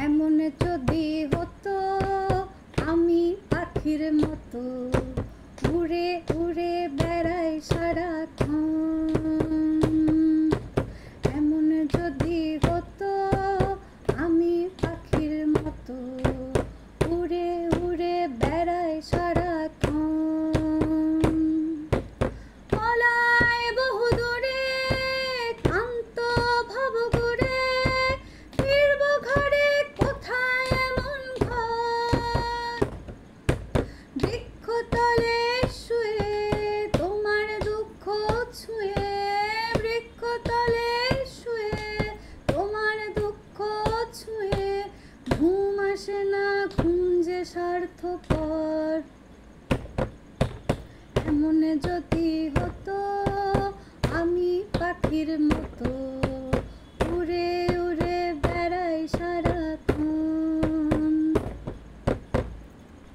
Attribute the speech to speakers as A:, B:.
A: এমন যদি হতো আমি পাখির মতো উড়ে উড়ে বেড়াই সারাক্ষণ। এমন যদি হতো আমি পাখির মতো উড়ে উড়ে বেড়াই সারাক্ষণ। পলাই বহুদূরে ক্লান্ত ভব ঘুরে ফিরব ঘরে কোথায় এমন ঘর। বৃক্ষতলে শুয়ে তোমার দুঃখ ছুঁয়ে, বৃক্ষতলে শুয়ে তোমার দুঃখ ছুঁয়ে ঘুম আসে না, ঘুম যে স্বার্থপর। এমন যদি হতো আমি পাখির মতো উড়ে